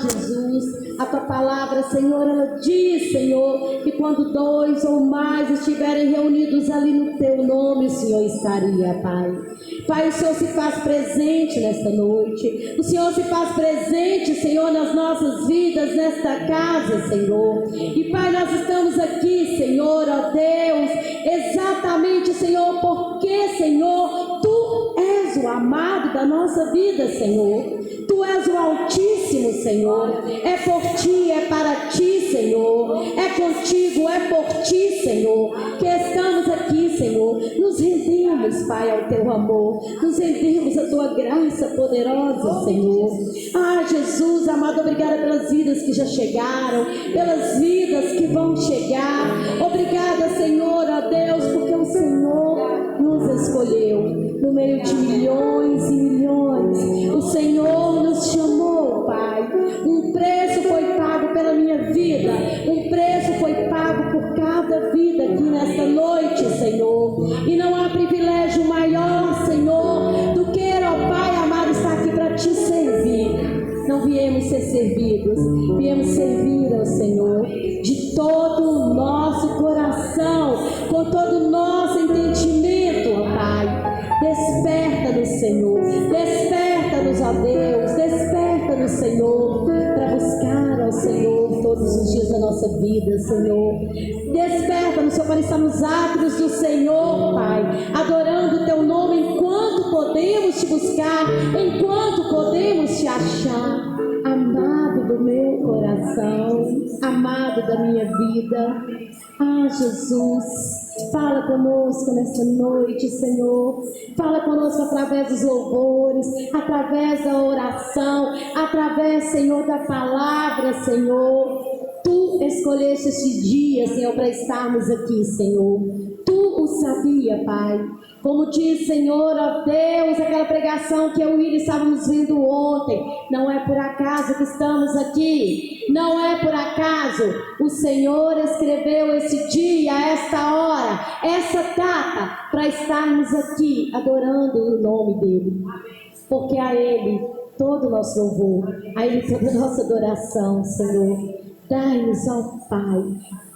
Jesus, a tua palavra, Senhor, ela diz, Senhor, que quando 2 ou mais estiverem reunidos ali no teu nome, o Senhor estaria, Pai. Pai, o Senhor se faz presente nesta noite, o Senhor se faz presente, Senhor, nas nossas vidas, nesta casa, Senhor. E Pai, nós estamos aqui, Senhor, ó Deus, exatamente, Senhor, porque, Senhor, Tu és o amado da nossa vida, Senhor. Tu és o Altíssimo, Senhor. É por Ti, é para Ti, Senhor. É contigo, é por Ti, Senhor, que estamos aqui, Senhor. Nos rendemos, Pai, ao Teu amor. Nos rendemos à Tua graça poderosa, Senhor. Jesus, amado, obrigada pelas vidas que já chegaram, pelas vidas que vão chegar. Obrigada, Senhor, ó Deus, porque o Senhor nos escolheu no meio de milhões e milhões. O Senhor nos chamou, Pai. Um preço foi pago pela minha vida, um preço foi pago por cada vida aqui nesta noite, Senhor. E não há privilégio maior, Senhor, do que, ó Pai amado, estar aqui para Te servir. Não viemos ser servidos, viemos servir ao Senhor de todo o nosso coração, com todo o nosso entendimento, ó Pai. Desperta-nos, Senhor, desperta-nos, ó Deus, desperta-nos, Senhor, para buscar ao Senhor todos os dias da nossa vida, Senhor. Desperta-nos, Senhor, para estar nos átrios do Senhor, Pai, adorando o Teu nome enquanto podemos Te buscar, enquanto podemos Te achar. Amado do meu coração, amado da minha vida, Jesus, fala conosco nesta noite, Senhor. Fala conosco através dos louvores, através da oração, através, Senhor, da palavra, Senhor. Tu escolheste este dia, Senhor, para estarmos aqui, Senhor. Tu o sabia, Pai. Como diz, Senhor, ó Deus, aquela pregação que eu e o William estávamos vendo ontem. Não é por acaso que estamos aqui. Não é por acaso. O Senhor escreveu esse dia, esta hora, essa data, para estarmos aqui adorando o nome dEle. Porque a Ele todo o nosso louvor, a Ele toda a nossa adoração, Senhor. Dai-nos, ó Pai,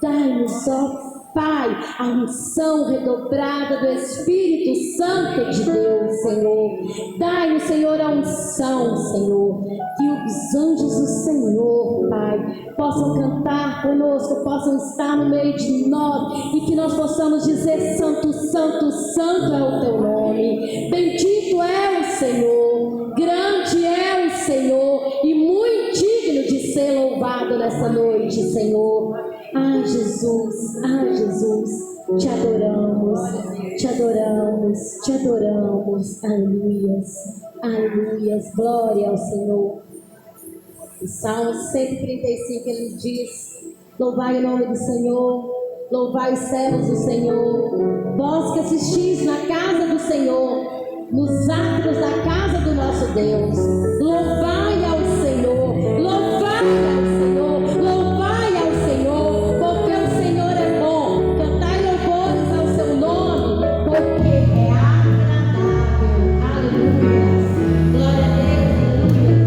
dai-nos, ó Pai, a unção redobrada do Espírito Santo de Deus, Senhor. Dai-nos, Senhor, a unção, Senhor, que os anjos do Senhor, Pai, possam cantar conosco, possam estar no meio de nós e que nós possamos dizer: Santo, Santo, Santo é o Teu nome. Bendito é o Senhor, grande é o Senhor e muito digno de ser louvado nessa noite, Senhor. Jesus, Jesus, Te adoramos, Te adoramos, Te adoramos. Aleluias, aleluias, glória ao Senhor. O Salmo 135, ele diz: louvai o nome do Senhor, louvai os servos do Senhor, vós que assistis na casa do Senhor, nos átrios da casa do nosso Deus. Louvai ao Senhor, louvai ao Senhor, louvai ao Senhor, porque o Senhor é bom. Cantai louvores ao seu nome, porque é agradável. Aleluia, glória a Deus, aleluia.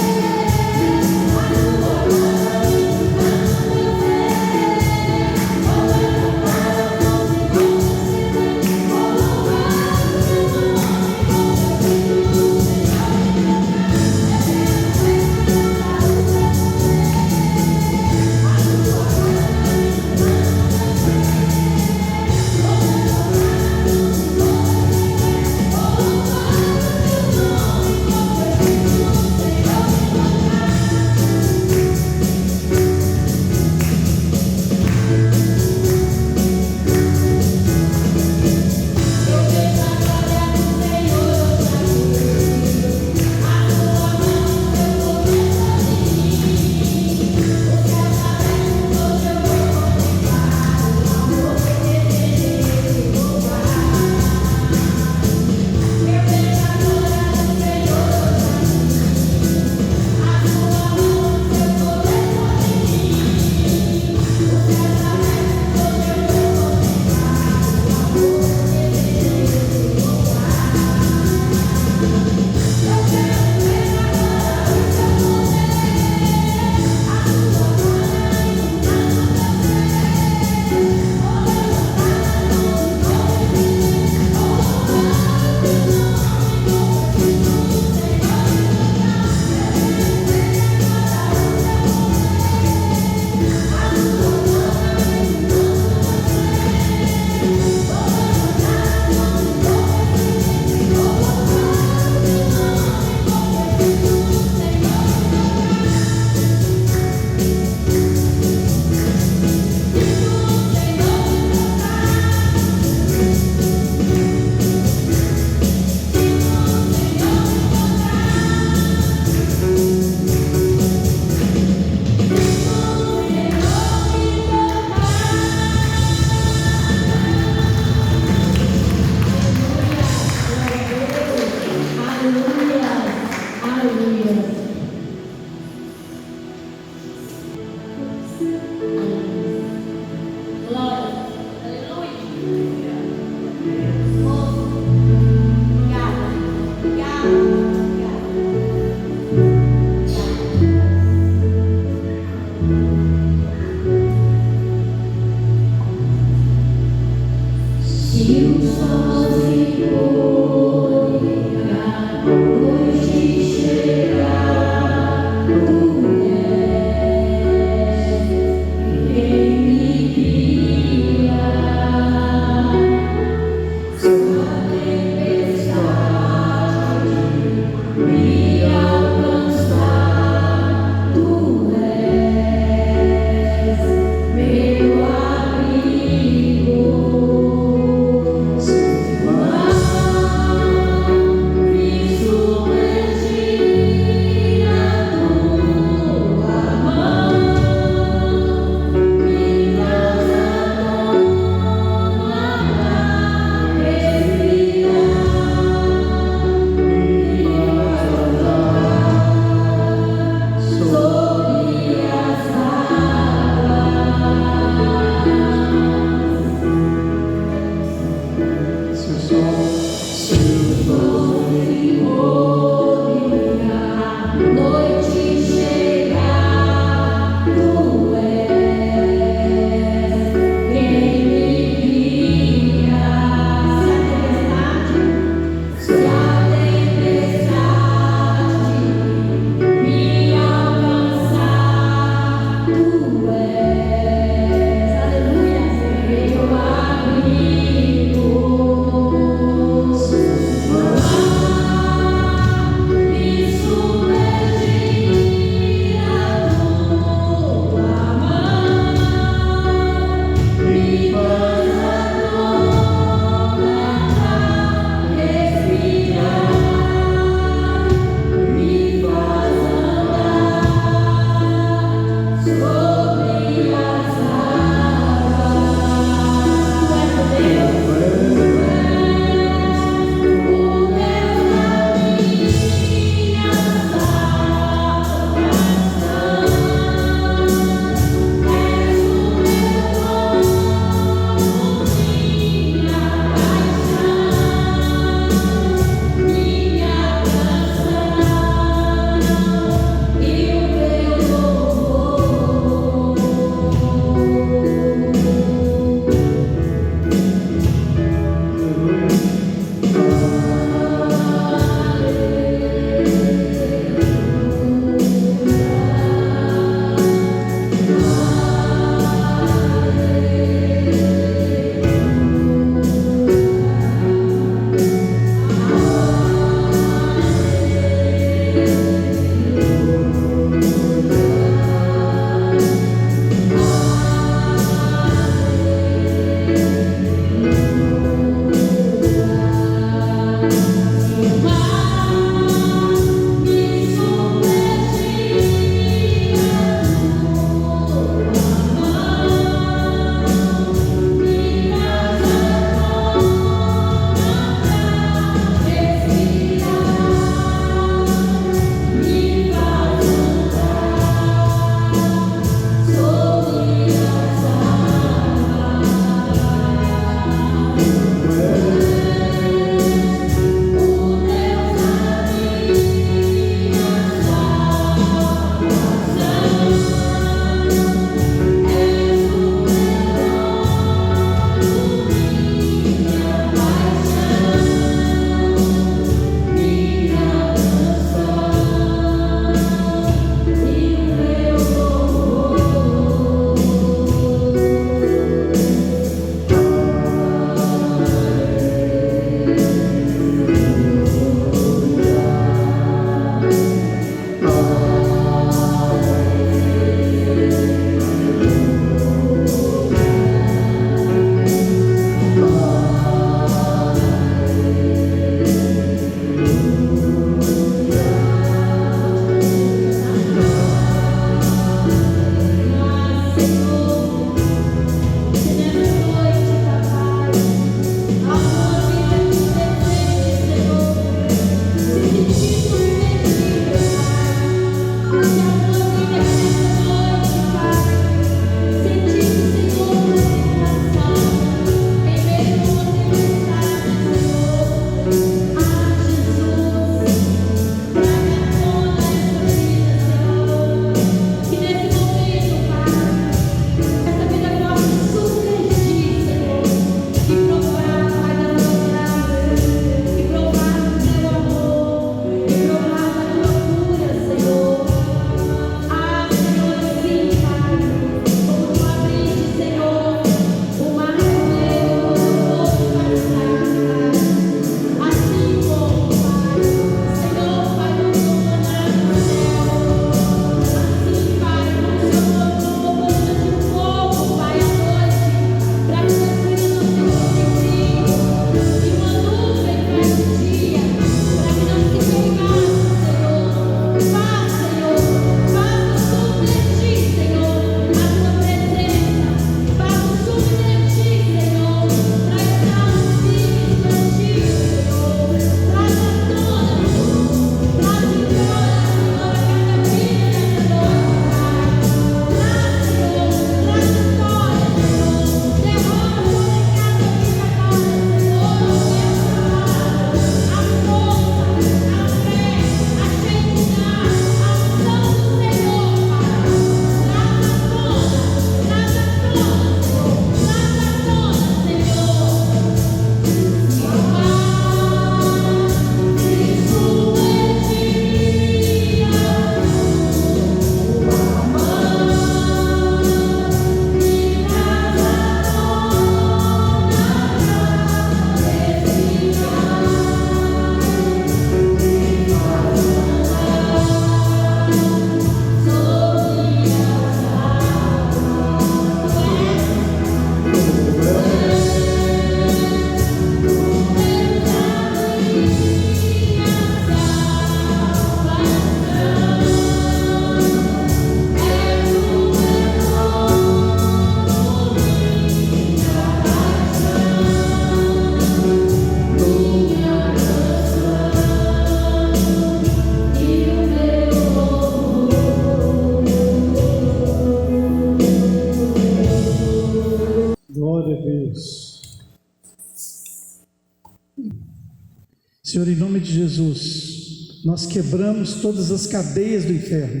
Senhor, em nome de Jesus, nós quebramos todas as cadeias do inferno,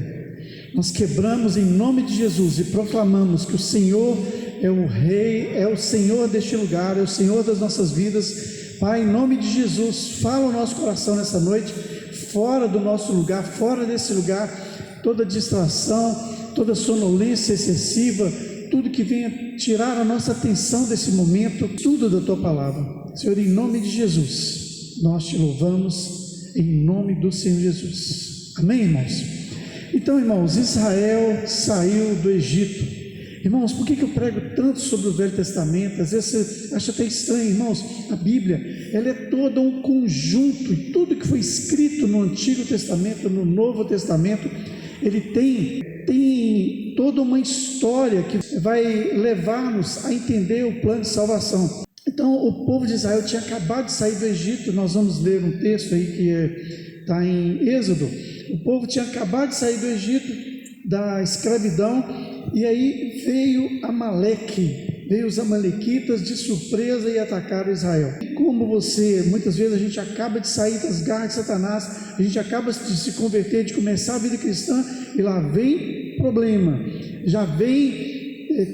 nós quebramos em nome de Jesus e proclamamos que o Senhor é o Rei, é o Senhor deste lugar, é o Senhor das nossas vidas. Pai, em nome de Jesus, fala o nosso coração nessa noite, fora do nosso lugar, fora desse lugar, toda distração, toda sonolência excessiva, tudo que venha tirar a nossa atenção desse momento, tudo da Tua palavra. Senhor, em nome de Jesus, nós Te louvamos, em nome do Senhor Jesus. Amém, irmãos? Então, irmãos, Israel saiu do Egito. Irmãos, por que eu prego tanto sobre o Velho Testamento? Às vezes você acha até estranho, irmãos. A Bíblia, ela é toda um conjunto, e tudo que foi escrito no Antigo Testamento, no Novo Testamento, ele tem toda uma história que vai levar-nos a entender o plano de salvação. Então, o povo de Israel tinha acabado de sair do Egito. Nós vamos ler um texto aí que está em Êxodo. O povo tinha acabado de sair do Egito, da escravidão, e aí veio Amaleque, veio os amalequitas de surpresa e atacaram Israel. Como muitas vezes a gente acaba de sair das garras de Satanás, a gente acaba de se converter, de começar a vida cristã, e lá vem problema, já vem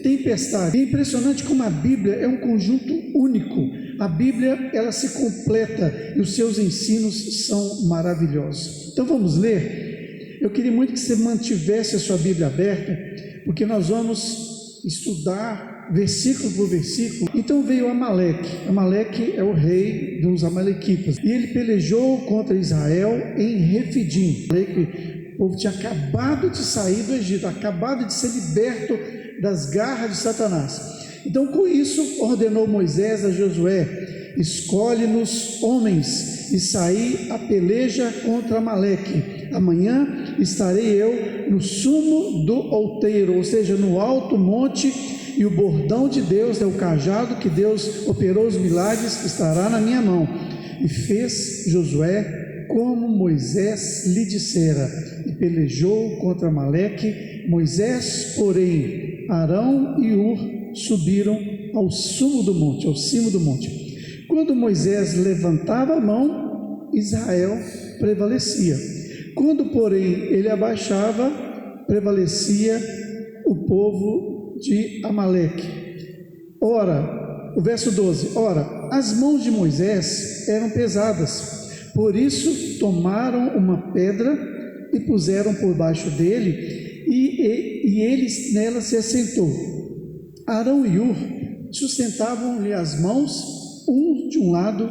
tempestade. É impressionante como a Bíblia é um conjunto único. A Bíblia, ela se completa e os seus ensinos são maravilhosos. Então vamos ler. Eu queria muito que você mantivesse a sua Bíblia aberta, porque nós vamos estudar versículo por versículo. Então veio Amaleque. Amaleque é o rei dos amalequitas, e ele pelejou contra Israel em Refidim. O povo tinha acabado de sair do Egito, acabado de ser liberto das garras de Satanás. Então, com isso, ordenou Moisés a Josué: escolhe-nos homens e saí a peleja contra Amaleque. Amanhã estarei eu no sumo do outeiro, ou seja, no alto monte, e o bordão de Deus, o cajado que Deus operou os milagres, estará na minha mão. E fez Josué como Moisés lhe dissera, e pelejou contra Amaleque. Moisés, porém, Arão e Hur subiram ao cimo do monte. Quando Moisés levantava a mão, Israel prevalecia. Quando, porém, ele abaixava, prevalecia o povo de Amaleque. Ora, o verso 12, ora, as mãos de Moisés eram pesadas, por isso tomaram uma pedra e puseram por baixo dele, e ele nela se assentou. Arão e Hur sustentavam-lhe as mãos, um de um lado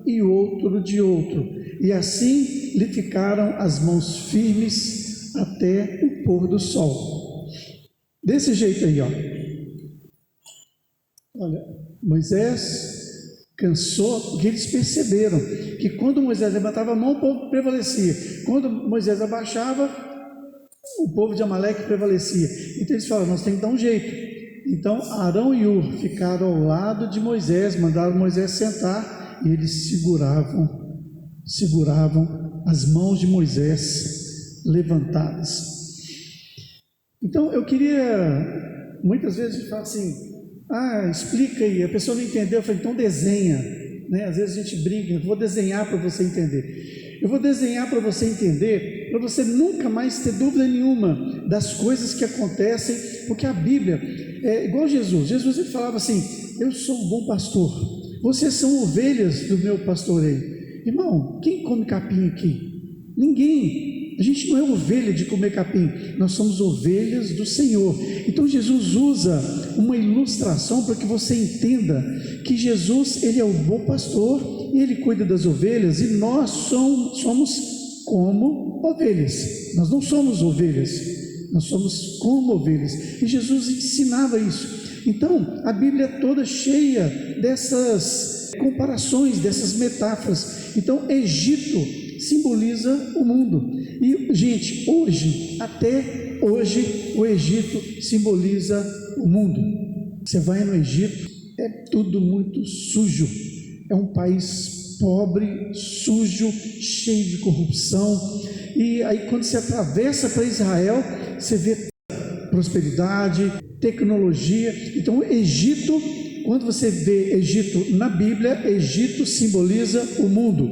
e o outro de outro, e assim lhe ficaram as mãos firmes até o pôr do sol. Desse jeito aí, ó. Olha, Moisés cansou, porque eles perceberam que quando Moisés levantava a mão, o povo prevalecia. Quando Moisés abaixava, o povo de Amaleque prevalecia. Então eles falaram: nós temos que dar um jeito. Então Arão e Hur ficaram ao lado de Moisés, mandaram Moisés sentar, e eles seguravam as mãos de Moisés levantadas. Então eu queria, muitas vezes falar assim: explica aí, a pessoa não entendeu. Eu falei: então desenha, né? Às vezes a gente brinca: eu vou desenhar para você entender. Eu vou desenhar para você entender, para você nunca mais ter dúvida nenhuma das coisas que acontecem, porque a Bíblia é igual Jesus. Jesus ele falava assim: eu sou um bom pastor, vocês são ovelhas do meu pastoreio. Irmão, quem come capim aqui? Ninguém. A gente não é ovelha de comer capim, nós somos ovelhas do Senhor. Então Jesus usa uma ilustração para que você entenda que Jesus, ele é o bom pastor, e ele cuida das ovelhas, e nós somos como ovelhas. Nós não somos ovelhas, nós somos como ovelhas, e Jesus ensinava isso. Então a Bíblia é toda cheia dessas comparações, dessas metáforas. Então Egito simboliza o mundo, e gente, até hoje o Egito simboliza o mundo. Você vai no Egito, é tudo muito sujo, é um país pobre, sujo, cheio de corrupção. E aí quando você atravessa para Israel, você vê prosperidade, tecnologia. Então Egito, quando você vê Egito na Bíblia, Egito simboliza o mundo.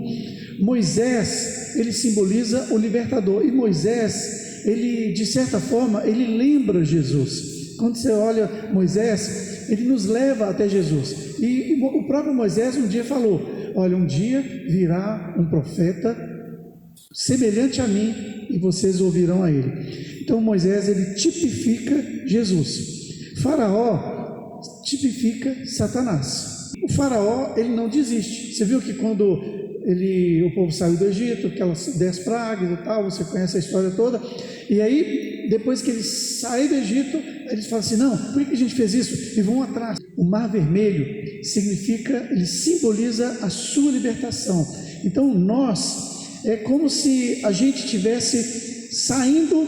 Moisés, ele simboliza o libertador, e Moisés, ele, de certa forma, ele lembra Jesus. Quando você olha Moisés, ele nos leva até Jesus, e o próprio Moisés um dia falou: olha, um dia virá um profeta semelhante a mim, e vocês ouvirão a ele. Então Moisés, ele tipifica Jesus. Faraó tipifica Satanás. O faraó, ele não desiste. Você viu que quando o povo saiu do Egito, aquelas 10 pragas e tal, você conhece a história toda, e aí, depois que eles saem do Egito, eles falam assim: não, por que a gente fez isso? E vão atrás. O Mar Vermelho significa, ele simboliza a sua libertação. Então nós, é como se a gente estivesse saindo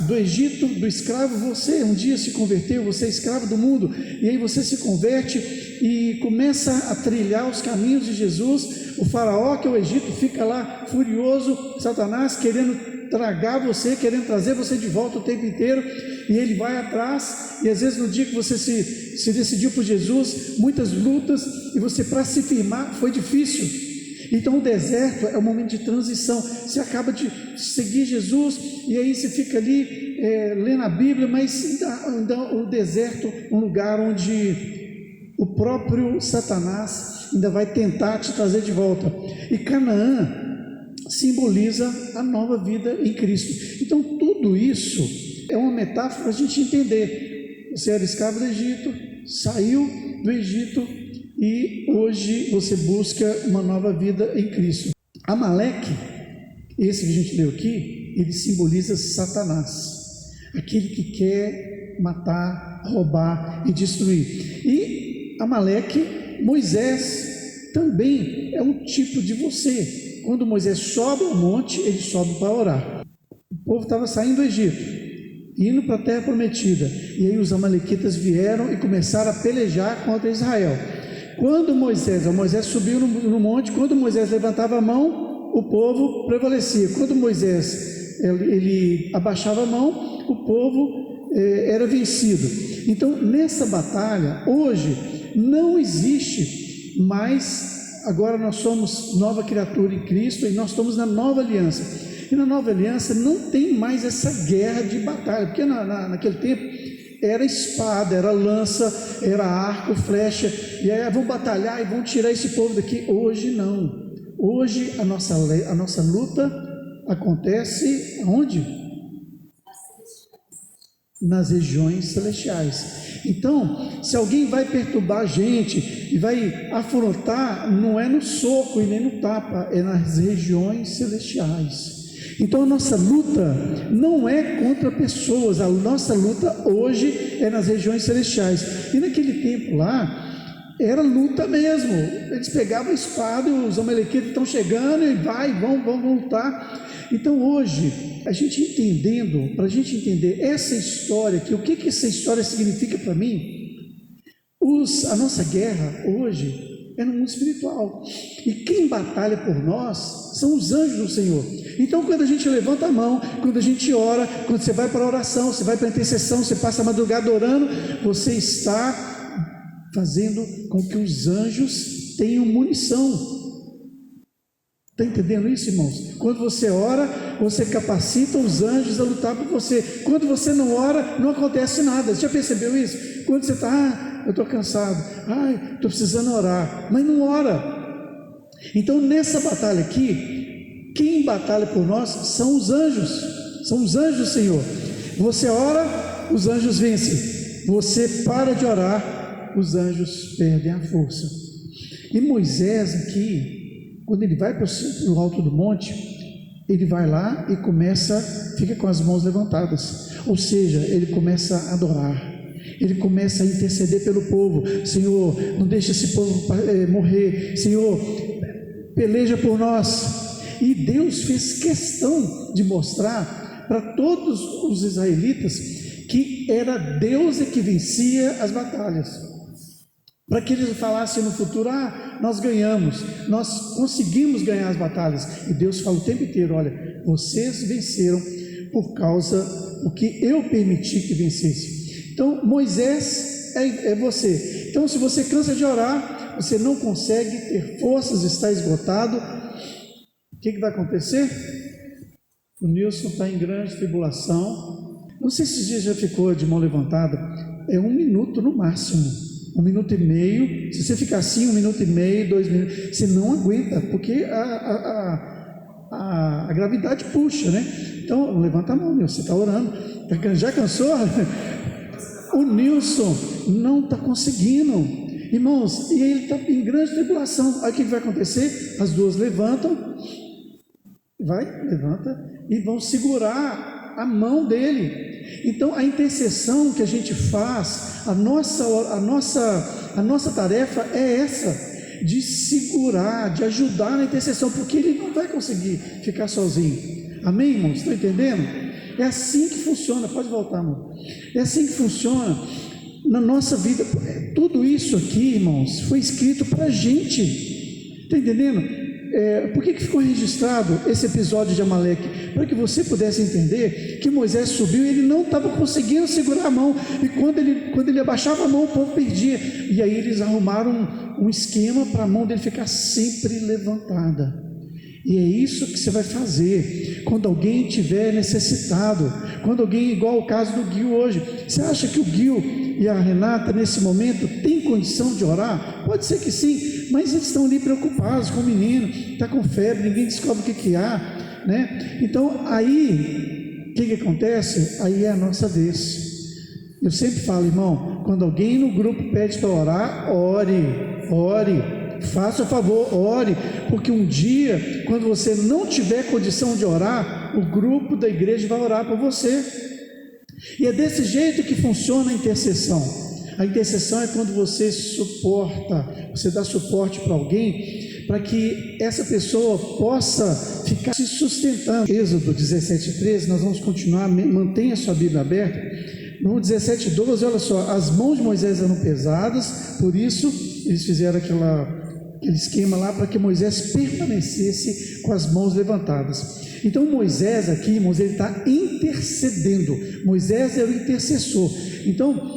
do Egito, do escravo. Você um dia se converteu, você é escravo do mundo, e aí você se converte e começa a trilhar os caminhos de Jesus. O faraó, que é o Egito, fica lá furioso, Satanás querendo tragar você, querendo trazer você de volta o tempo inteiro, e ele vai atrás. E às vezes no dia que você se decidiu por Jesus, muitas lutas, e você, para se firmar, foi difícil. Então o deserto é um momento de transição. Você acaba de seguir Jesus, e aí você fica ali lendo a Bíblia, mas ainda o deserto, um lugar onde o próprio Satanás ainda vai tentar te trazer de volta. E Canaã simboliza a nova vida em Cristo. Então tudo isso é uma metáfora para a gente entender. Você era escravo do Egito, saiu do Egito, e hoje você busca uma nova vida em Cristo. Amaleque, esse que a gente leu aqui, ele simboliza Satanás, aquele que quer matar, roubar e destruir. E Amaleque, Moisés, também é um tipo de você. Quando Moisés sobe ao monte, ele sobe para orar. O povo estava saindo do Egito, indo para a terra prometida, e aí os amalequitas vieram e começaram a pelejar contra Israel. Quando Moisés subiu no monte, quando Moisés levantava a mão, o povo prevalecia. Quando Moisés ele abaixava a mão, o povo era vencido. Então, nessa batalha, hoje, não existe mais. Agora nós somos nova criatura em Cristo, e nós estamos na nova aliança. E na nova aliança não tem mais essa guerra de batalha, porque naquele tempo era espada, era lança, era arco, flecha, e aí vão batalhar e vão tirar esse povo daqui. Hoje não. Hoje a nossa luta acontece onde? Nas regiões celestiais. Então, se alguém vai perturbar a gente e vai afrontar, não é no soco e nem no tapa, é nas regiões celestiais. Então a nossa luta não é contra pessoas, a nossa luta hoje é nas regiões celestiais. E naquele tempo lá, era luta mesmo. Eles pegavam a espada, e os amalequitas estão chegando, e vão lutar. Então hoje, a gente entendendo, para a gente entender essa história aqui, o que essa história significa para mim, a nossa guerra hoje é no mundo espiritual, e quem batalha por nós são os anjos do Senhor. Então quando a gente levanta a mão, quando a gente ora, quando você vai para a oração, você vai para a intercessão, você passa a madrugada orando, você está fazendo com que os anjos tenham munição. Está entendendo isso, irmãos? Quando você ora, você capacita os anjos a lutar por você. Quando você não ora, não acontece nada. Você já percebeu isso? Quando você está, eu estou cansado, estou precisando orar, mas não ora. Então nessa batalha aqui, quem batalha por nós são os anjos do Senhor. Você ora, os anjos vencem. Você para de orar, os anjos perdem a força. E Moisés aqui, quando ele vai para o alto do monte, ele vai lá e fica com as mãos levantadas, ou seja, ele começa a adorar. Ele começa a interceder pelo povo. Senhor, não deixe esse povo morrer. Senhor, peleja por nós. E Deus fez questão de mostrar para todos os israelitas que era Deus que vencia as batalhas, para que eles falassem no futuro: nós ganhamos, nós conseguimos ganhar as batalhas. E Deus fala o tempo inteiro: olha, vocês venceram por causa do que eu permiti que vencesse. Então Moisés é você. Então se você cansa de orar, você não consegue ter forças, está esgotado. O que vai acontecer? O Nilson está em grande tribulação. Não sei se esses dias já ficou de mão levantada. É 1 minuto no máximo, 1 minuto e meio. Se você ficar assim 1 minuto e meio, 2 minutos, você não aguenta, porque a gravidade puxa, né? Então levanta a mão, Nilson, você está orando. Já cansou? O Nilson não está conseguindo, irmãos, e ele está em grande tribulação. Aí o que vai acontecer? As duas levantam, levanta e vão segurar a mão dele. Então a intercessão que a gente faz, a nossa tarefa é essa, de segurar, de ajudar na intercessão, porque ele não vai conseguir ficar sozinho. Amém, irmãos? Estão entendendo? É assim que funciona. Pode voltar, amor. É assim que funciona na nossa vida. Tudo isso aqui, irmãos, foi escrito para a gente. Está entendendo? Por que ficou registrado esse episódio de Amaleque? Para que você pudesse entender que Moisés subiu e ele não estava conseguindo segurar a mão, e quando ele abaixava a mão, o povo perdia, e aí eles arrumaram um esquema para a mão dele ficar sempre levantada. E é isso que você vai fazer quando alguém estiver necessitado, quando alguém, igual o caso do Gil hoje. Você acha que o Gil e a Renata nesse momento têm condição de orar? Pode ser que sim, mas eles estão ali preocupados com o menino, está com febre, ninguém descobre o que há, né? Então aí, o que acontece? Aí é a nossa vez. Eu sempre falo, irmão, quando alguém no grupo pede para orar, ore, faça o favor, ore, porque um dia, quando você não tiver condição de orar, o grupo da igreja vai orar por você. E é desse jeito que funciona a intercessão. A intercessão é quando você você dá suporte para alguém, para que essa pessoa possa ficar se sustentando. Êxodo 17:13, nós vamos continuar, mantenha sua Bíblia aberta. No 17:12, olha só, as mãos de Moisés eram pesadas, por isso eles fizeram aquele esquema lá para que Moisés permanecesse com as mãos levantadas. Então Moisés aqui, irmãos, ele está intercedendo. Moisés é o intercessor. Então,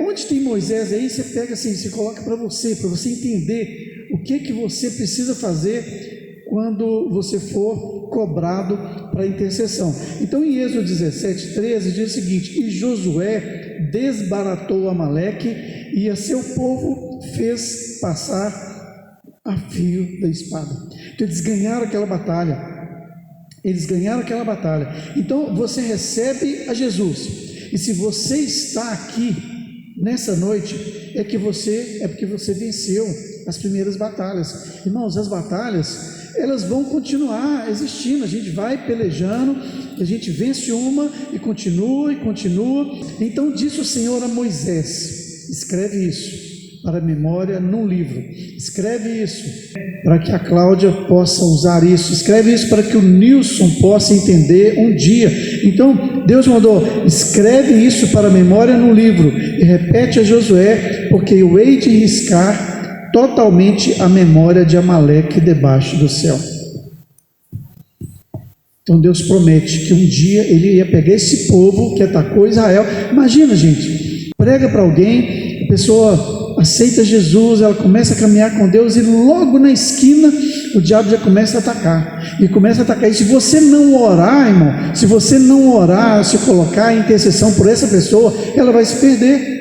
onde tem Moisés aí, você pega assim, você coloca para você entender o que você precisa fazer quando você for cobrado para a intercessão. Então em Êxodo 17:13 diz o seguinte: e Josué desbaratou Amaleque e a seu povo fez passar a fio da espada. Então eles ganharam aquela batalha. Então você recebe a Jesus, e se você está aqui nessa noite, é porque você venceu as primeiras batalhas. Irmãos, as batalhas, elas vão continuar existindo, a gente vai pelejando, a gente vence uma e continua. Então disse o Senhor a Moisés: escreve isso para a memória num livro, escreve isso para que a Cláudia possa usar isso, escreve isso para que o Nilson possa entender um dia. Então Deus mandou: escreve isso para a memória num livro e repete a Josué, porque eu hei de riscar totalmente a memória de Amaleque debaixo do céu. Então Deus promete que um dia ele ia pegar esse povo que atacou Israel. Imagina, gente, prega para alguém, a pessoa aceita Jesus, ela começa a caminhar com Deus, e logo na esquina o diabo já começa a atacar, e se você não orar, irmão, se colocar em intercessão por essa pessoa, ela vai se perder,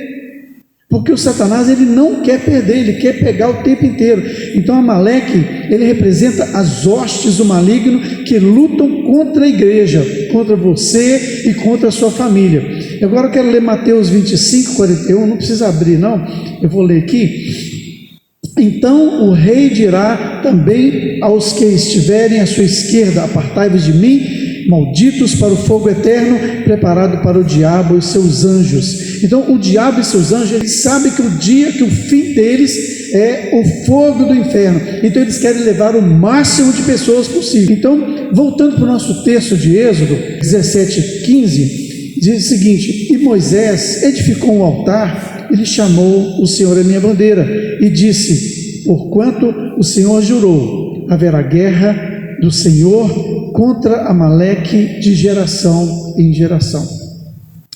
porque o Satanás, ele não quer perder, ele quer pegar o tempo inteiro. Então Amaleque, ele representa as hostes do maligno que lutam contra a igreja, contra você e contra a sua família. Agora eu quero ler Mateus 25:41, não precisa abrir não, eu vou ler aqui. Então o rei dirá também aos que estiverem à sua esquerda: apartai-vos de mim, malditos, para o fogo eterno preparado para o diabo e seus anjos. Então o diabo e seus anjos, eles sabem que o fim deles é o fogo do inferno. Então eles querem levar o máximo de pessoas possível. Então, voltando para o nosso texto de Êxodo 17:15, diz o seguinte: e Moisés edificou um altar, ele chamou: o Senhor é minha bandeira, e disse: porquanto o Senhor jurou, haverá guerra do Senhor contra Amaleque de geração em geração.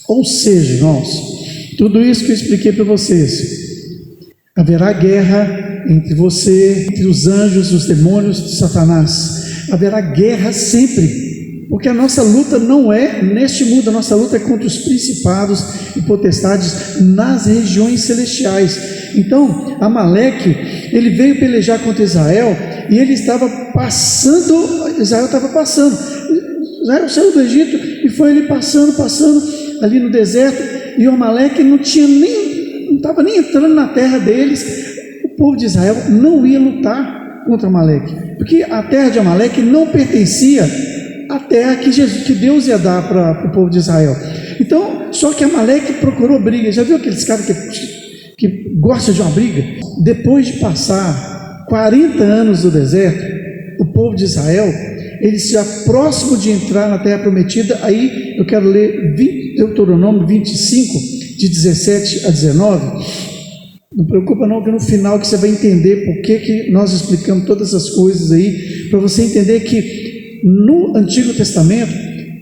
Ou seja, irmãos, tudo isso que eu expliquei para vocês, haverá guerra entre você, entre os anjos, os demônios de Satanás. Haverá guerra sempre, porque a nossa luta não é neste mundo, a nossa luta é contra os principados e potestades nas regiões celestiais. Então, Amaleque, ele veio pelejar contra Israel, e ele estava passando, Israel saiu do Egito, e foi ele passando ali no deserto, e o Amaleque não estava nem entrando na terra deles. O povo de Israel não ia lutar contra Amaleque, porque a terra de Amaleque não pertencia à terra que Deus ia dar para o povo de Israel. Então, só que Amaleque procurou briga. Já viu aqueles caras que gostam de uma briga? Depois de passar 40 anos no deserto, o povo de Israel, eles já próximo de entrar na terra prometida. Aí eu quero ler Deuteronômio 25, de 17 a 19. Não preocupa não, que no final que você vai entender por que nós explicamos todas essas coisas aí, para você entender que no Antigo Testamento,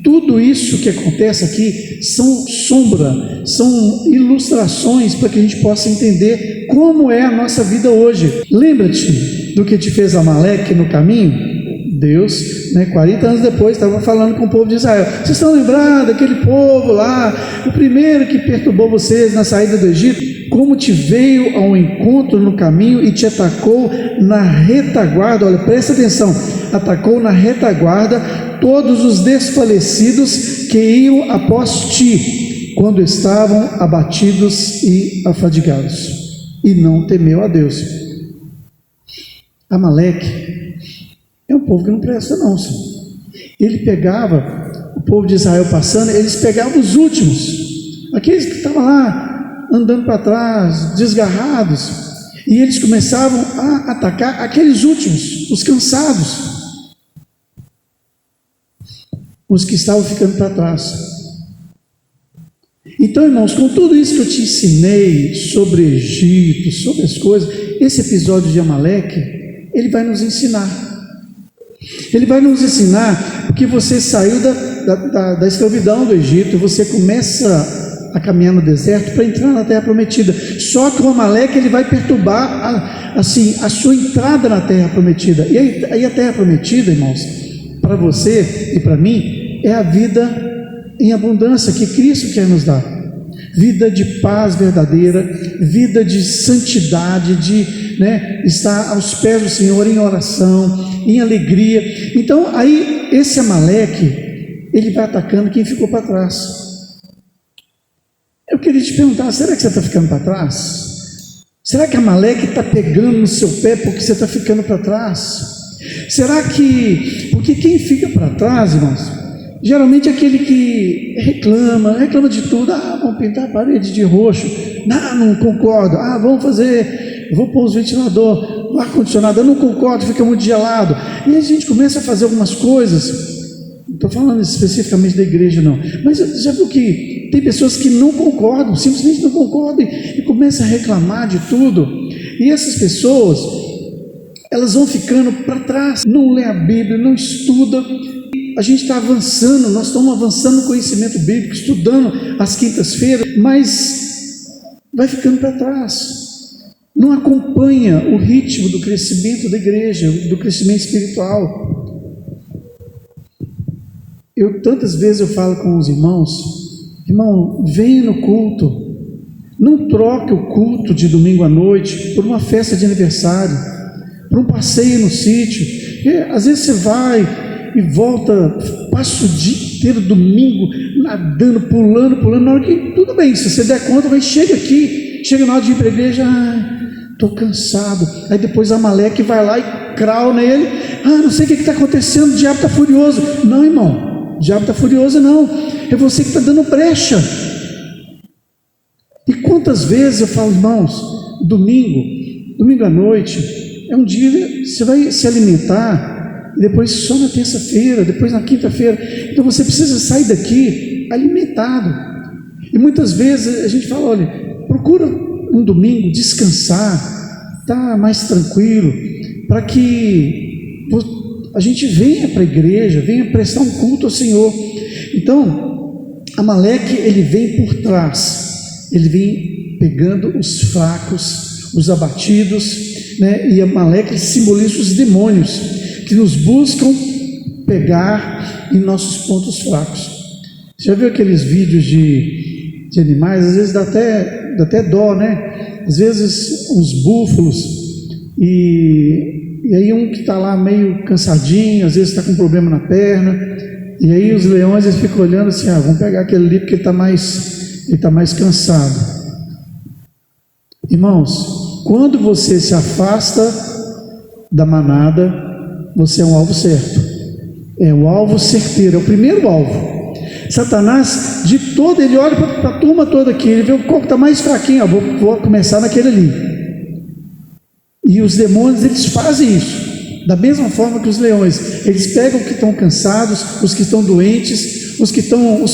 tudo isso que acontece aqui são sombra, são ilustrações para que a gente possa entender como é a nossa vida hoje. Lembra-te do que te fez Amaleque no caminho? Deus, 40 anos depois, estava falando com o povo de Israel. Vocês estão lembrados daquele povo lá, o primeiro que perturbou vocês na saída do Egito? Como te veio ao encontro no caminho e te atacou na retaguarda. Olha, presta atenção, atacou na retaguarda todos os desfalecidos que iam após ti, quando estavam abatidos e afadigados, e não temeu a Deus. Amaleque é um povo que não presta não, senhor. Ele pegava, o povo de Israel passando, eles pegavam os últimos, aqueles que estavam lá andando para trás, desgarrados, e eles começavam a atacar aqueles últimos, os cansados, os que estavam ficando para trás. Então, irmãos, com tudo isso que eu te ensinei sobre Egito, sobre as coisas, esse episódio de Amaleque, ele vai nos ensinar. Ele vai nos ensinar porque você saiu da escravidão do Egito, você começa a caminhar no deserto para entrar na terra prometida. Só que o Amaleque, ele vai perturbar a sua entrada na terra prometida. E aí a terra prometida, irmãos, para você e para mim, é a vida em abundância que Cristo quer nos dar. Vida de paz verdadeira, vida de santidade, de estar aos pés do Senhor em oração, em alegria. Então aí esse Amaleque, ele vai atacando quem ficou para trás. Eu queria te perguntar, será que você está ficando para trás? Será que Amaleque está pegando no seu pé porque você está ficando para trás? Será que, porque quem fica para trás, irmãos, geralmente é aquele que reclama de tudo. Vamos pintar a parede de roxo. Não concordo. Vamos fazer, vou pôr os ventiladores, o ar-condicionado, eu não concordo, fica muito gelado. E a gente começa a fazer algumas coisas. Não estou falando especificamente da igreja não, mas já viu que tem pessoas que não concordam, simplesmente não concordam e começam a reclamar de tudo. E essas pessoas, elas vão ficando para trás, não lê a Bíblia, não estuda. A gente está avançando, nós estamos avançando no conhecimento bíblico, estudando às quintas-feiras, mas vai ficando para trás, não acompanha o ritmo do crescimento da igreja, do crescimento espiritual. Tantas vezes eu falo com os irmãos, irmão, venha no culto, não troque o culto de domingo à noite por uma festa de aniversário, por um passeio no sítio. Às vezes você vai e volta, passa o dia inteiro, domingo, nadando, pulando, na hora que, tudo bem, se você der conta, chega na hora de ir para a igreja, estou cansado. Aí depois Amaleque vai lá e crau nele, não sei o que está acontecendo, o diabo está furioso. Não, irmão, o diabo está furioso não, é você que está dando brecha. E quantas vezes eu falo, irmãos, domingo à noite, é um dia, você vai se alimentar, e depois só na terça-feira, depois na quinta-feira, então você precisa sair daqui alimentado. E muitas vezes a gente fala, olha, procura um domingo descansar, tá mais tranquilo, para que a gente venha para a igreja, venha prestar um culto ao Senhor. Então, Amaleque, ele vem por trás, ele vem pegando os fracos, os abatidos, né? E Amaleque simboliza os demônios que nos buscam pegar em nossos pontos fracos. Já viu aqueles vídeos de animais? Às vezes dá até dó, né? Às vezes uns búfalos, e aí um que está lá meio cansadinho, às vezes está com problema na perna, e aí os leões eles ficam olhando assim, vamos pegar aquele ali porque ele está mais cansado. Irmãos, quando você se afasta da manada, você é um alvo certo, é o alvo certeiro, é o primeiro alvo. Satanás, ele olha para a turma toda aqui, ele vê qual que está mais fraquinho, vou começar naquele ali. E os demônios, eles fazem isso, da mesma forma que os leões, eles pegam os que estão cansados, os que estão doentes, os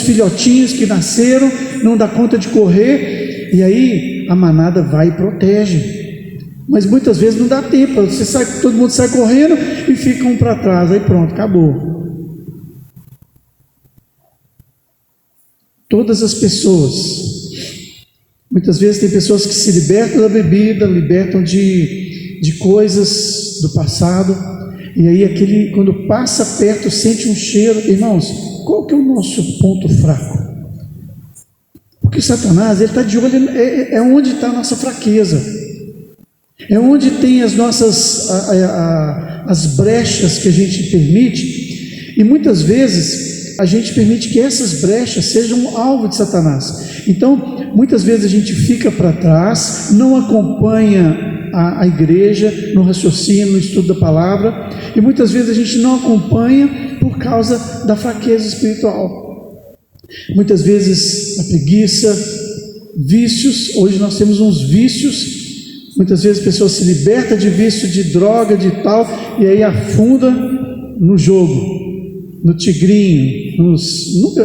filhotinhos que nasceram, não dá conta de correr, e aí a manada vai e protege. Mas muitas vezes não dá tempo, todo mundo sai correndo e fica um para trás, aí pronto, acabou. Todas as pessoas, muitas vezes tem pessoas que se libertam da bebida, libertam de coisas do passado, e aí quando passa perto, sente um cheiro. Irmãos, qual que é o nosso ponto fraco? Porque Satanás, ele está de olho, é onde está a nossa fraqueza, é onde tem as nossas, as brechas que a gente permite, e muitas vezes a gente permite que essas brechas sejam alvo de Satanás. Então, muitas vezes a gente fica para trás, não acompanha a igreja no raciocínio, no estudo da palavra, e muitas vezes a gente não acompanha por causa da fraqueza espiritual. Muitas vezes a preguiça, vícios. Hoje nós temos uns vícios, muitas vezes a pessoa se liberta de vício, de droga, de tal, e aí afunda no jogo, no tigrinho,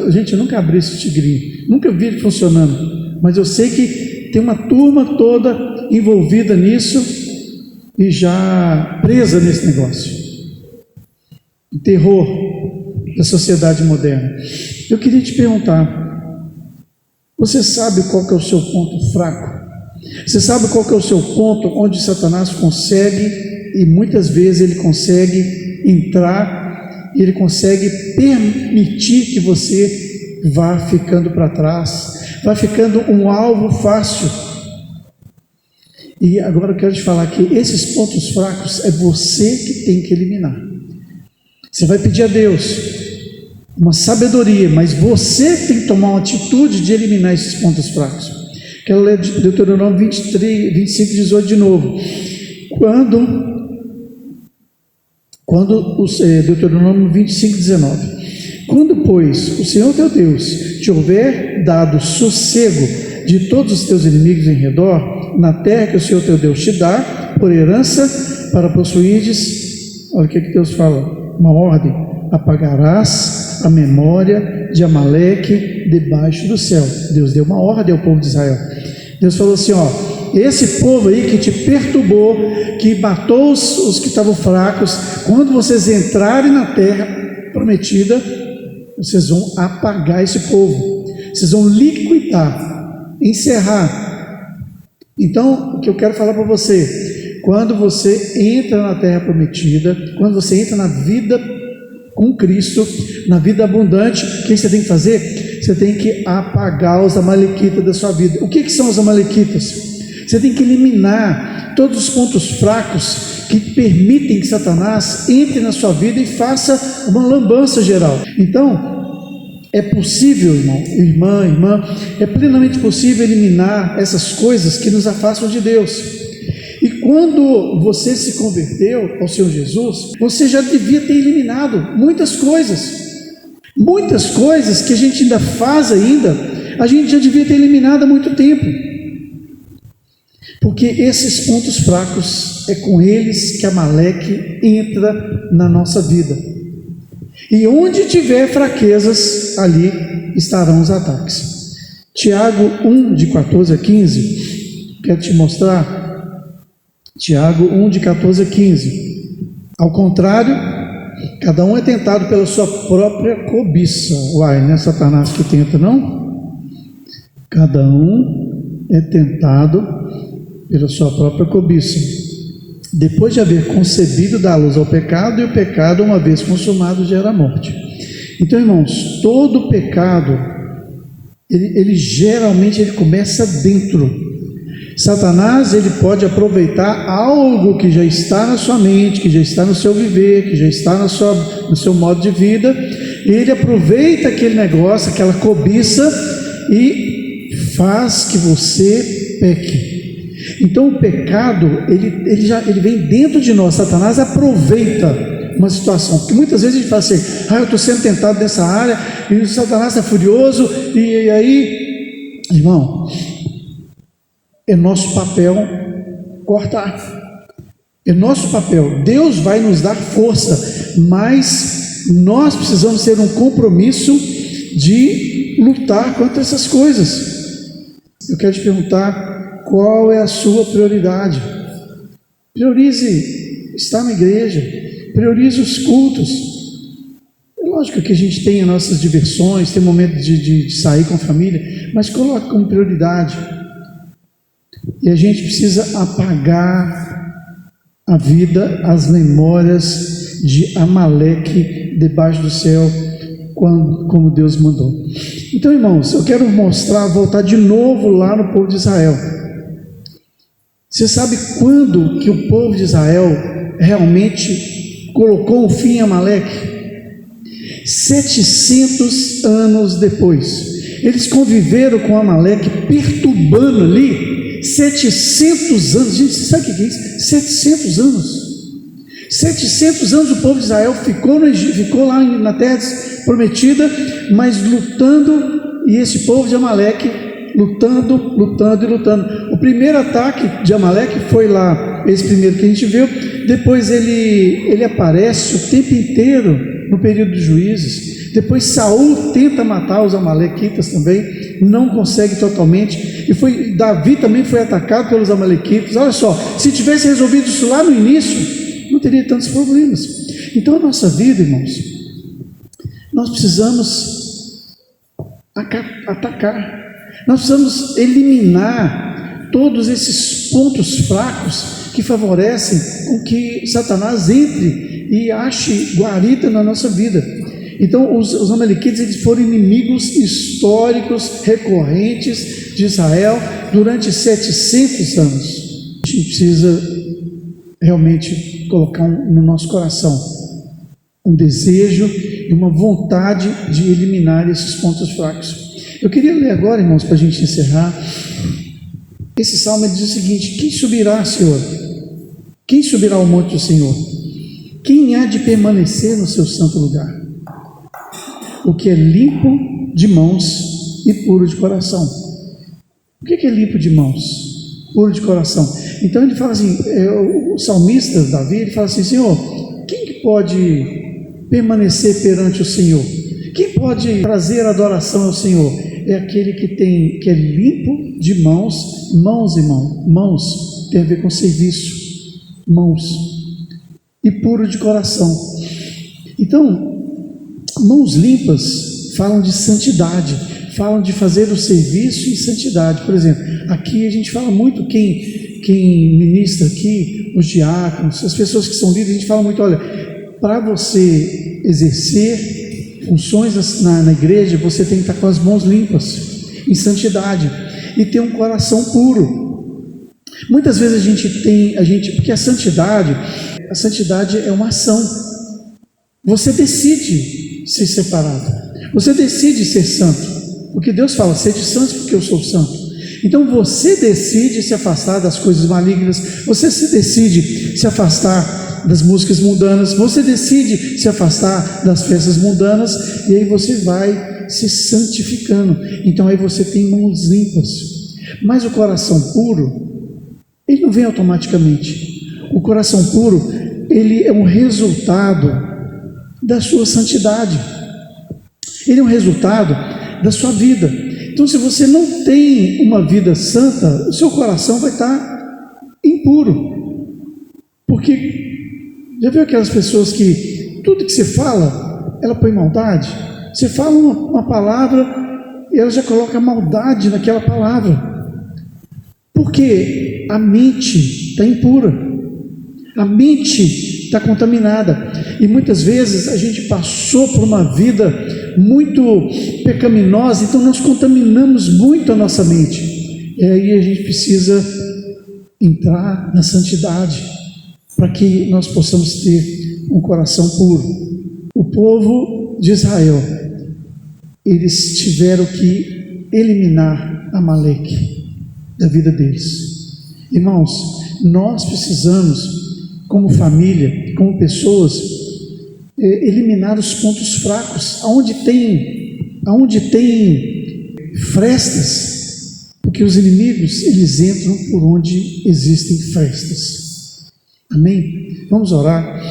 a gente nunca abriu esse tigrinho, nunca vi ele funcionando, mas eu sei que tem uma turma toda envolvida nisso e já presa nesse negócio. O terror da sociedade moderna. Eu queria te perguntar, você sabe qual que é o seu ponto fraco? Você sabe qual que é o seu ponto onde Satanás consegue, e muitas vezes ele consegue entrar, e ele consegue permitir que você vá ficando para trás, vá ficando um alvo fácil. E agora eu quero te falar que esses pontos fracos é você que tem que eliminar. Você vai pedir a Deus uma sabedoria, mas você tem que tomar uma atitude de eliminar esses pontos fracos. Quero ler Deuteronômio 23, 25, 18 de novo. Deuteronômio 25, 19. Quando, pois, o Senhor teu Deus te houver dado sossego de todos os teus inimigos em redor, na terra que o Senhor teu Deus te dá, por herança, para possuirdes, olha o que Deus fala, uma ordem: apagarás a memória de Amaleque debaixo do céu. Deus deu uma ordem ao povo de Israel. Deus falou assim, esse povo aí que te perturbou, que matou os que estavam fracos, quando vocês entrarem na terra prometida, vocês vão apagar esse povo, vocês vão liquidar, encerrar. Então, o que eu quero falar para você, quando você entra na terra prometida, quando você entra na vida com Cristo, na vida abundante, o que você tem que fazer? Você tem que apagar os amalequitas da sua vida. O que são os amalequitas? Você tem que eliminar todos os pontos fracos que permitem que Satanás entre na sua vida e faça uma lambança geral. Então, é possível, irmã, é plenamente possível eliminar essas coisas que nos afastam de Deus. E quando você se converteu ao Senhor Jesus, você já devia ter eliminado muitas coisas que a gente ainda faz a gente já devia ter eliminado há muito tempo. Porque esses pontos fracos, é com eles que Amaleque entra na nossa vida. E onde tiver fraquezas, ali estarão os ataques. Tiago 1, de 14 a 15, quero te mostrar. Tiago 1, de 14 a 15. Ao contrário, cada um é tentado pela sua própria cobiça. Uai, não é Satanás que tenta, não? Cada um é tentado pela sua própria cobiça. depois de haver concebido, dá luz ao pecado, e o pecado, uma vez consumado, gera a morte. Então, irmãos, todo pecado, ele geralmente começa dentro. Satanás, ele pode aproveitar algo que já está na sua mente, que já está no seu viver, que já está no seu modo de vida, e ele aproveita aquele negócio, aquela cobiça, e faz que você peque. Então o pecado, ele vem dentro de nós. Satanás aproveita uma situação, porque muitas vezes a gente fala assim: eu estou sendo tentado nessa área, e o Satanás está furioso, e aí, irmão, é nosso papel cortar, é nosso papel. Deus vai nos dar força, mas nós precisamos ter um compromisso de lutar contra essas coisas. Eu quero te perguntar, qual é a sua prioridade? Priorize estar na igreja, priorize os cultos. É lógico que a gente tem as nossas diversões, tem momento de sair com a família, mas coloque como prioridade. E a gente precisa apagar a vida, as memórias de Amaleque debaixo do céu, como Deus mandou. Então, irmãos, eu quero voltar de novo lá no povo de Israel. Você sabe quando que o povo de Israel realmente colocou um fim a Amaleque? 700 anos depois. Eles conviveram com Amaleque, perturbando ali 700 anos. Gente, você sabe o que é isso? 700 anos. 700 anos o povo de Israel ficou lá na terra prometida, mas lutando, e esse povo de Amaleque lutando. O primeiro ataque de Amaleque foi lá, esse primeiro que a gente viu. Depois ele aparece o tempo inteiro no período dos juízes. Depois Saul tenta matar os amalequitas também, não consegue totalmente, e Davi também foi atacado pelos amalequitas. Olha só, se tivesse resolvido isso lá no início, não teria tantos problemas. Então a nossa vida, irmãos, nós precisamos atacar, nós precisamos eliminar todos esses pontos fracos que favorecem com que Satanás entre e ache guarida na nossa vida. Então os amalequitas, eles foram inimigos históricos recorrentes de Israel durante 700 anos. A gente precisa realmente colocar no nosso coração um desejo e uma vontade de eliminar esses pontos fracos. Eu queria ler agora, irmãos, para a gente encerrar. Esse salmo diz o seguinte: quem subirá, Senhor? Quem subirá ao monte do Senhor? Quem há de permanecer no seu santo lugar? O que é limpo de mãos e puro de coração. O que é limpo de mãos? Puro de coração. Então ele fala assim, o salmista Davi, ele fala assim: Senhor, quem que pode permanecer perante o Senhor? Quem pode trazer adoração ao Senhor? É aquele que é limpo de mãos, mãos tem a ver com serviço, mãos, e puro de coração. Então, mãos limpas falam de santidade, falam de fazer o serviço em santidade. Por exemplo, aqui a gente fala muito, quem ministra aqui, os diáconos, as pessoas que são líderes, a gente fala muito: olha, para você exercer funções na igreja, você tem que estar com as mãos limpas, em santidade, e ter um coração puro. Muitas vezes porque a santidade é uma ação. Você decide ser separado, você decide ser santo, porque Deus fala: sede santos porque eu sou santo. Então você decide se afastar das coisas malignas, você decide se afastar das músicas mundanas, você decide se afastar das festas mundanas, e aí você vai se santificando. Então aí você tem mãos limpas. Mas o coração puro, ele não vem automaticamente. O coração puro, ele é um resultado da sua santidade, ele é um resultado da sua vida. Então, se você não tem uma vida santa, o seu coração vai estar impuro. Porque já viu aquelas pessoas que tudo que você fala, ela põe maldade? Você fala uma palavra e ela já coloca maldade naquela palavra, porque a mente está impura. A mente está contaminada. E muitas vezes a gente passou por uma vida muito pecaminosa, então nós contaminamos muito a nossa mente. E aí a gente precisa entrar na santidade, para que nós possamos ter um coração puro. O povo de Israel, eles tiveram que eliminar Amaleque da vida deles. Irmãos, nós precisamos, como família, como pessoas, eliminar os pontos fracos, aonde tem frestas, porque os inimigos, eles entram por onde existem frestas. Amém? Vamos orar.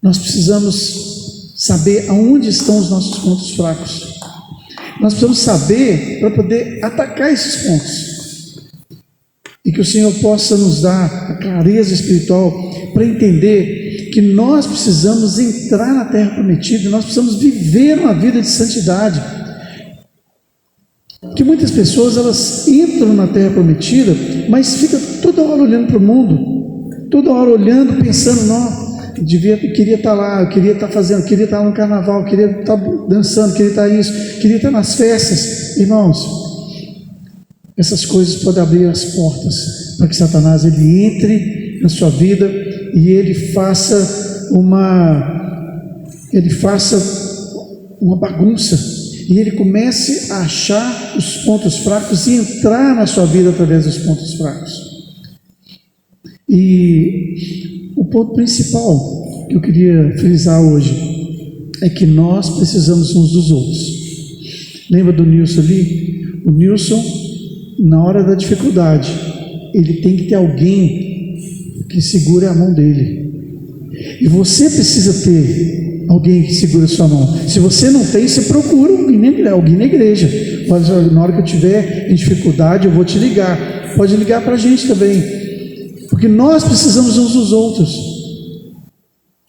Nós precisamos saber aonde estão os nossos pontos fracos. Nós precisamos saber para poder atacar esses pontos. E que o Senhor possa nos dar a clareza espiritual para entender que nós precisamos entrar na terra prometida, nós precisamos viver uma vida de santidade. Que muitas pessoas, elas entram na terra prometida, mas ficam toda hora olhando para o mundo, toda hora olhando, pensando, não, queria estar lá, eu queria estar fazendo, queria estar no carnaval, queria estar dançando, queria estar isso, queria estar nas festas. Irmãos, essas coisas podem abrir as portas para que Satanás ele entre na sua vida e ele faça uma bagunça, e ele comece a achar os pontos fracos e entrar na sua vida através dos pontos fracos. E o ponto principal que eu queria frisar hoje é que nós precisamos uns dos outros. Lembra do Nilson ali? O Nilson, na hora da dificuldade, ele tem que ter alguém que segure a mão dele. E você precisa ter alguém que segure a sua mão. Se você não tem, você procura alguém na igreja. Na hora que eu tiver em dificuldade, eu vou te ligar. Pode ligar para a gente também, porque nós precisamos uns dos outros.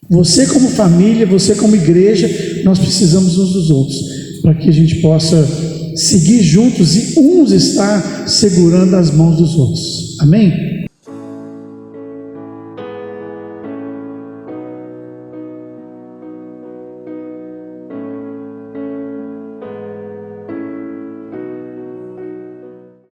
Você como família, você como igreja, nós precisamos uns dos outros, para que a gente possa seguir juntos e uns estar segurando as mãos dos outros. Amém?